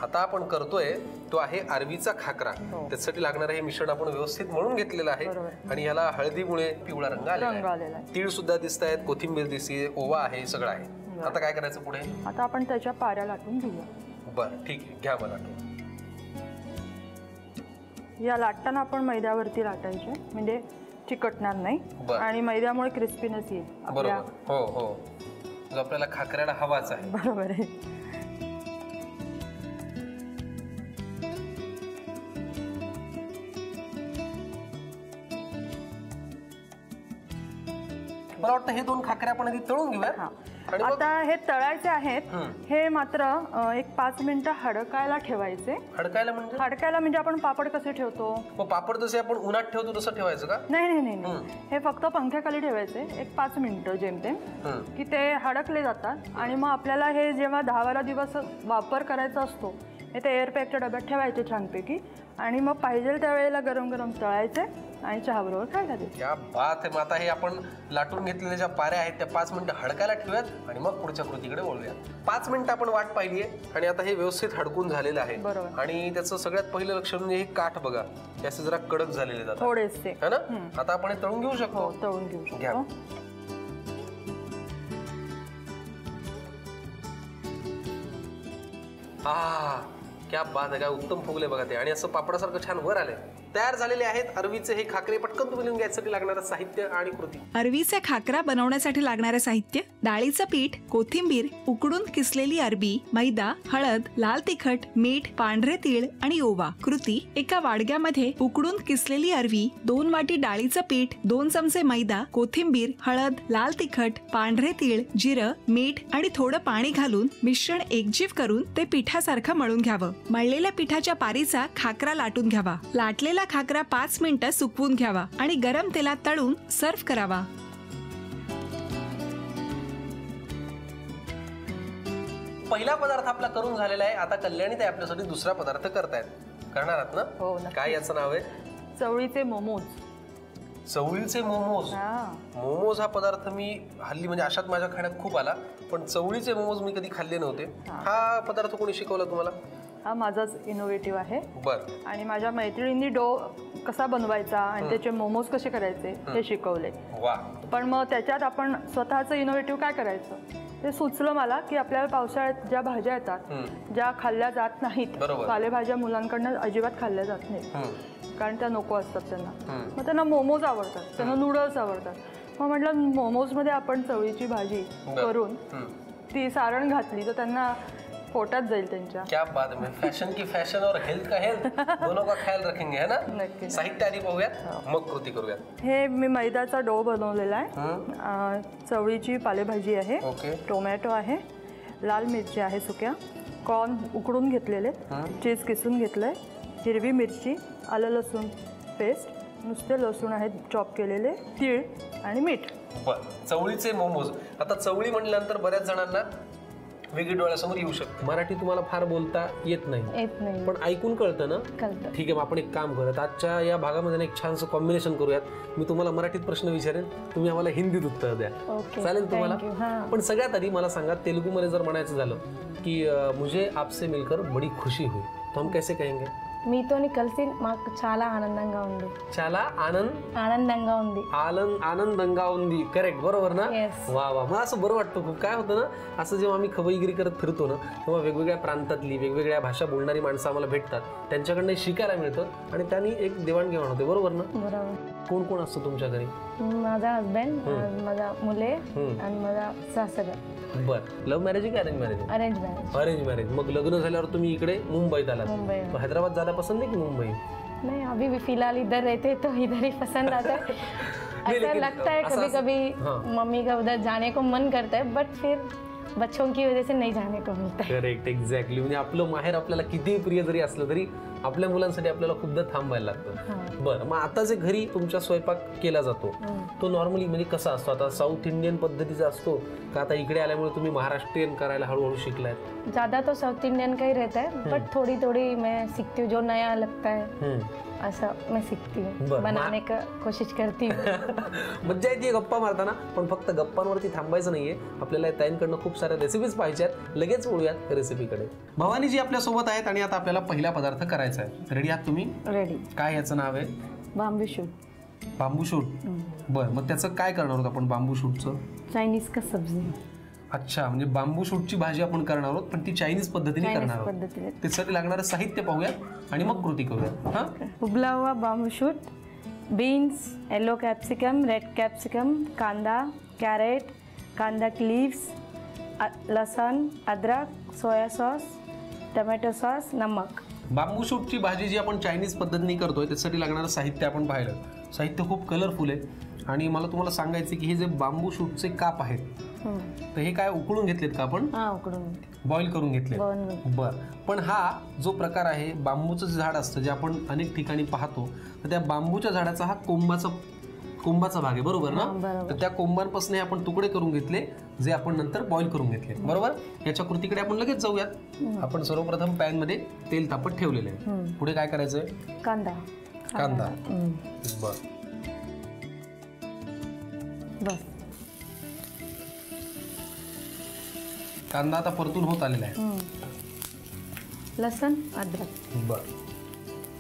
आता आपण करतोय तो आहे अरवीचा खाकरा. त्यासाठी लागणारे हे मिश्रण आपण व्यवस्थित मळून घेतलेलं आहे आणि याला हळदीमुळे पिवळा रंग आलेला आहे. तीळ सुद्धा दिसत आहेत, कोथिंबीर दिसते, ओवा आहे, सगळं आहे. आता काय करायचं पुढे? आता आपण त्याच्या पाऱ्या लाटून घेऊया. बरं ठीक आहे, घ्या मला लाटून. या लाटताना आपण मैद्यावरती लाटायचे म्हणजे चिकटणार नाही आणि मैद्यामुळे क्रिस्पीनेस येईल. बरोबर. हो हो, जो आपल्याला खाकऱ्याला हवाच आहे. बरोबर आहे. मला वाटतं हे दोन खाकऱ्या आपण आधी तळून घेऊया. आता हे तळायचे आहेत. हे मात्र एक 5 मिनिटं हडकायला ठेवायचे. हडकायला म्हणजे? हडकायला म्हणजे आपण पापड कसे ठेवतो, पापड जसे आपण उन्हात ठेवतो तसं ठेवायचं का? नाही नाही नाही, हे फक्त पंख्याखाली ठेवायचे एक 5 मिनिटं जेमतेम, की ते हडकले जातात. आणि मग आपल्याला हे जेव्हा 10-12 दिवस वापर करायचा असतो हे ते एअरपॅकच्या डब्यात ठेवायचे छानपैकी आणि मग पाहिजे त्यावेळेला गरम गरम तळायचे आणि चहाबरोबर खायला द्यायचे. क्या बात आहे. मग आता हे आपण लाटून घेतलेल्या ज्या पाऱ्या आहेत त्या 5 मिनिटं हडकायला ठेवूयात आणि मग पुढच्या कृतीकडे वळूयात. 5 मिनिटं आपण वाट पाहिली आहे आणि आता हे व्यवस्थित हडकून झालेलं आहे. आणि त्याचं सगळ्यात पहिलं लक्ष म्हणजे हे काठ बघा, हे असे जरा कडक झालेले जातात थोडेसे, है ना. आता आपण हे तळून घेऊ शकतो. तळून घेऊ शकतो. क्या बात आहे, काय उत्तम फुगले बघा ते. आणि असं पापडासारखं छान वर आले. तयार झालेले आहेत अरवीचे हे खाकरे. पटकन तुम्ही लिहून घ्यायसाठी लागणारं साहित्य आणि कृती. अरवीचा खाकरा बनवण्यासाठी लागणारं साहित्य: डाळीचं पीठ, कोथिंबीर, उकडून किसलेली अरबी, मैदा, हळद, लाल तिखट, मीठ, पांढरे तीळ आणि ओवा. कृती: एका वाडग्यामध्ये उकडून किसलेली अरवी, 2 वाटी डाळीचं पीठ, 2 चमचे मैदा, कोथिंबीर, हळद, लाल तिखट, पांढरे तीळ, जिरं, मीठ आणि थोडं पाणी घालून मिश्रण एकजीव करून ते पिठासारखं मळून घ्यावं. मळलेल्या पिठाच्या पारीचा खाकरा लाटून घ्यावा. लाटलेला खाकरा 5 मिनिटं सुकवून घ्यावा आणि गरम तेलात तळून सर्व्ह करावा. पहिला पदार्थ आपला करून झालेला आहे. आता कल्याणी ताई आपल्यासाठी दुसरा पदार्थ करतायत. करणार आहात ना? हो. काय याचं नाव आहे? चवळीचे मोमोज. चवळीचे मोमोज. मोमोज हा पदार्थ मी हल्ली म्हणजे अशात माझ्या खाण्यात खूप आला, पण चवळीचे मोमोज मी कधी खाल्ले नव्हते. हा पदार्थ कोणी शिकवला तुम्हाला? हा माझाच इनोव्हेटिव्ह आहे. बरं. आणि माझ्या मैत्रिणींनी डो कसा बनवायचा आणि त्याचे मोमोज कसे करायचे हे शिकवले. वा. पण मग त्याच्यात आपण स्वतःचं इनोव्हेटिव्ह काय करायचं ते सुचलं मला, की आपल्याला पावसाळ्यात ज्या भाज्या येतात ज्या खाल्ल्या जात नाहीत, पालेभाज्या मुलांकडनं अजिबात खाल्ल्या जात नाहीत कारण त्या नको असतात त्यांना. मग त्यांना मोमोज आवडतात, त्यांना नूडल्स आवडतात. मग म्हटलं मोमोजमध्ये आपण चवळीची भाजी करून ती सारण घातली तर त्यांना पोटात जाईल त्यांच्या. क्या बात है. फॅशन की फॅशन और हेल्थ का हेल्थ दोनों का ख्याल रखेंगे, है ना. नक्की. साहित्य आधी पाहूयात मग कृती करूयात. हे मी मैद्याचा डो बनवलेला आहे. चवळीची पालेभाजी आहे, टोमॅटो आहे, लाल मिरची आहे सुक्या, कॉर्न उकडून घेतलेले, चीज किसून घेतलंय, हिरवी मिरची, आलं लसूण पेस्ट, नुसते लसूण आहेत चॉप केलेले, तीळ आणि मीठ. बरं. चवळीचे मोमोज. आता चवळी म्हटल्यानंतर बऱ्याच जणांना वेगळी डोळ्यासमोर येऊ शकते. मराठी तुम्हाला फार बोलता येत नाही, पण ऐकून कळतं ना? ठीक आहे, मग आपण एक काम करूयात. आजच्या या भागामध्ये एक छानसं कॉम्बिनेशन करूयात. मी तुम्हाला मराठीत प्रश्न विचारेन, तुम्ही आम्हाला हिंदीत उत्तर द्या. चालेल तुम्हाला? पण सगळ्यात आधी मला सांगा, तेलुगूमध्ये जर म्हणायचं झालं की मुझे आपसे मिलकर बड़ी खुशी हुई, तो हम कैसे कहेंगे? మీతోని కలిసి మాకు చాలా ఆనందంగా ఉంది. చాలా ఆనందంగా ఉంది. आनंदंगा उंदी. करेक्ट, बरोबर ना? वा वा. मला असं बरं वाटतं खूप. काय होतं ना, असं जेव्हा आम्ही खबईगिरी करत फिरतो ना, तेव्हा वेगवेगळ्या प्रांतातली वेगवेगळ्या भाषा बोलणारी माणसं आम्हाला भेटतात, त्यांच्याकडनं शिकायला मिळतं आणि त्यांनी एक देवाणघेवाण होते. बरोबर ना? बरोबर. कोण कोण असतं तुमच्या घरी? माझा हसबंड, माझा मुले आणि माझा सासरा. बर. लव्ह मॅरेज की arrange marriage? Arrange marriage. Arrange marriage. मग लग्न झाल्यावर तुम्ही इकडे मुंबईत आलात. हैदराबाद ज्यादा पसंद है कि मुंबई? नहीं, अभी भी फिलहाल इधर रहते तो इधर ही पसंद आता है. ऐसा लगता है कभी कभी मम्मी का उधर जाने को मन करता है, बट फिर बच्चों की वजह से नहीं जाने को मिलता है. Correct, exactly. म्हणजे आपलं माहेर आपल्याला कितीही प्रिय जरी असलं तरी आपल्या मुलांसाठी आपल्याला खूपदा थांबायला लागतं. बरं. मग आता जे घरी तुमच्या स्वयंपाक केला जातो तो नॉर्मली म्हणजे कसा असतो? आता साऊथ इंडियन पद्धतीचा असतो का आता इकडे आल्यामुळे तुम्ही महाराष्ट्रीयन करायला हळूहळू शिकलात? ज्यादा तो साउथ इंडियन का ही रहता है, बट थोड़ी थोड़ी मैं सीखती हूँ जो नया लगता है ऐसा मैं सीखती हूँ, बनाने का कोशिश करती हूँ. मज्जा येते गप्पा मारताना, पण फक्त गप्पांवरती थांबायचं नाहीये. आपल्याला ताईंकडनं खूप साऱ्या रेसिपीज पाहिजे आहेत. लगेच वळूयात रेसिपीकडे. भवानीजी आपल्या सोबत आहेत आणि आता आपल्याला पहिला पदार्थ करायचा आहे. रेडी आहात तुम्ही? रेडी. काय याचं नाव आहे? बांबू शूट. बांबू शूट. बरं, मग त्याचं काय करणार आहोत आपण बांबू शूटचं? चायनीज का सब्जी. अच्छा, म्हणजे बांबू शूटची भाजी आपण करणार आहोत, पण ती चायनीज पद्धतीने करणार आहोत. त्यासाठी लागणारं साहित्य पाहूयात आणि मग कृती करूयात. हा, उबला हुआ bamboo shoot, beans, yellow capsicum, red capsicum, कांदा, कैरेट, कांदा क्लीव्स, लहसुन, अदरक, सोया सॉस, टोमॅटो सॉस, नमक. बांबू शूटची भाजी जी आपण चायनीज पद्धतीने करतोय त्यासाठी लागणारं साहित्य आपण पाहिलं. साहित्य खूप कलरफुल आहे आणि मला तुम्हाला सांगायचं की हे जे बांबू शूटचे काप आहेत तर हे काय उकळून घेतलेत का आपण? उकळून बॉईल करून घेतले. बर, पण हा जो प्रकार आहे बांबूचं झाड असतं जे आपण अनेक ठिकाणी पाहतो, तर त्या बांबूच्या झाडाचा हा कोंबाचा भाग आहे, बरोबर ना? तर त्या कोंबांपासून आपण तुकडे करून घेतले जे आपण नंतर बॉईल करून घेतले, बरोबर. याच्या कृतीकडे आपण लगेच जाऊयात. आपण सर्वप्रथम पॅन मध्ये तेल तापत ठेवलेलं आहे. पुढे काय करायचंय? कांदा. बर, बस. कांदा आता परतून होत आलेला आहे. लसूण, अद्रक. बर,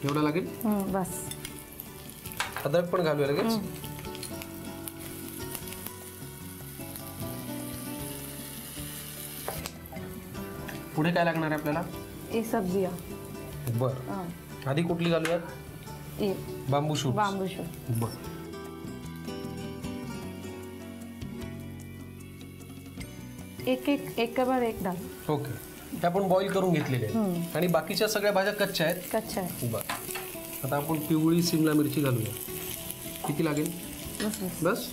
एवढं लागेल? बस. अद्रक पण घालूया लगेच. पुढे काय लागणार आहे आपल्याला? हे सब्जी. बर, आधी कुठली घालूयात? बांबू शूट. बर, एक बार एक डाल. ओके. हे आपण बॉईल करून घेतलेले आहे आणि बाकीच्या सगळ्या भाज्या कच्च्या आहेत. बर, आता आपण पिवळी शिमला मिरची घालूया. किती लागेल? बस.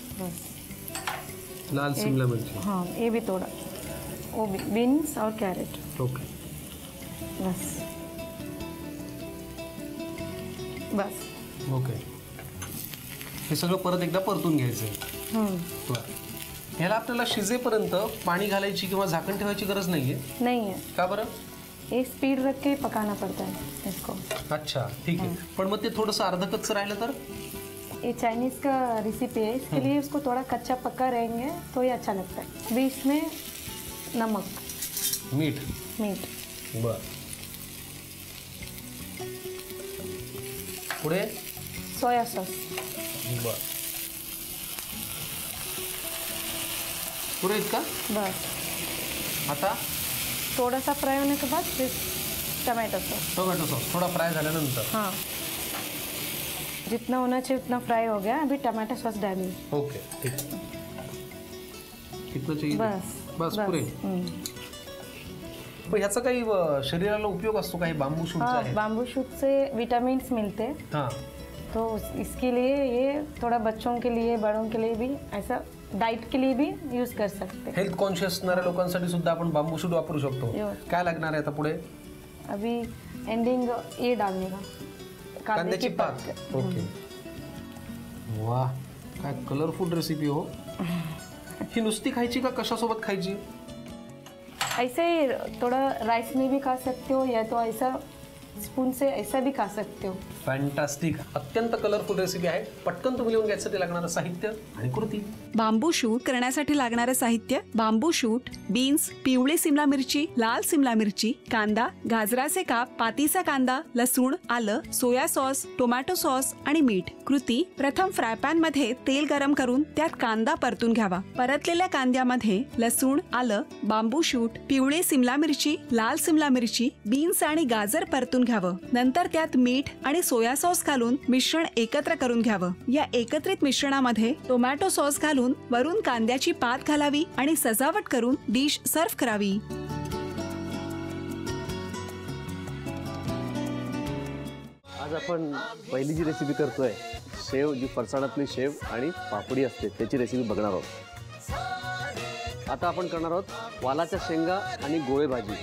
लाल शिमला मिर्ची. हाँ, ये भी थोड़ा. वो भी बीन्स और कैरेट. ओके. बस. ओके. हे सगळं परत एकदा परतून घ्यायचं. ह्याला आपल्याला शिजेपर्यंत पाणी घालायची किंवा झाकण ठेवायची गरज नाहीये. नहीं है. का बरं? एक स्पीड रख के पकाना पड़ता है इसको. अच्छा, ठीक है. पण मग ते थोडंसं अर्धकच्चं राहिलं तर? ये चाइनीज का रेसिपी है, इसके लिए उसको थोड़ा कच्चा पक्का रहेंगे तो ये अच्छा लगता है. बीच में नमक, मीठ. बर, पुढे सोया सॉस. बर, पुरे इतका? बस. आता थोड़ा सा फ्राई होने के बाद फिर टमाटो सॉस. थोड़ा फ्राई झाल्यानंतर. हाँ, जितना होना चाहिए उतना फ्राई हो गया. अभी टमाटो सॉस डालिए. ओके, ठीक है. कितना चाहिए? बस पुरे. पण ह्याचा काही शरीराला उपयोग असतो काही बांबू शूटचा? हाँ, बांबू शूट से विटामिन्स मिलते हैं. हाँ, तो इसके लिए ये थोड़ा बच्चों के लिए, बड़ों के लिए भी, ऐसा डाइट के लिए भी यूज कर सकते हैं. हेल्थ कॉन्शियस असणाऱ्या लोकांसाठी सुद्धा आपण बांबू शूट वापरू शकतो. काय लागणार आहे आता पुढे? अभी एंडिंग ये डालने का, कांद्याची पात. ओके. वाह, काय कलरफुल रेसिपी हो. ही नुसती खायची का कशासोबत खायची? ऐसे ही थोड़ा राइस में भी खा सकते हो या तो ऐसा स्पून से ऐसा भी खा सकते हो. फॅन्टास्टिक. अत्यंत कलरफुल रेसिपी आहे. पटकन तुम्ही लिहून घ्यायसाठी लागणारं साहित्य आणि कृती. बांबू शूट करण्यासाठी लागणारे साहित्य: बांबू शूट, बीन्स, पिवळी सिमला मिरची, लाल सिमला मिरची, कांदा, गाजराचे काप, पातीचा कांदा, लसूण, आलं, सोया सॉस, टोमॅटो सॉस आणि मीठ. कृती: प्रथम फ्राय पॅन मध्ये तेल गरम करून त्यात कांदा परतून घ्यावा. परतलेल्या कांद्यामध्ये लसूण, आलं, बांबू शूट, पिवळी सिमला मिरची, लाल सिमला मिरची, बीन्स आणि गाजर परतून घ्यावं. नंतर त्यात मीठ आणि सोया सॉस घालून मिश्रण एकत्र करून घ्यावं. या एकत्रित मिश्रणामध्ये टोमॅटो सॉस घालून वरून कांद्याची पात घालावी आणि सजावट करून डिश सर्व्ह करावी. आज आपण पहिली जी रेसिपी करतोय, शेव, जी फरसाणातली शेव आणि पापडी असते त्याची रेसिपी बघणार आहोत. आता आपण करणार आहोत वालाच्या शेंगा आणि गोळे भाजी.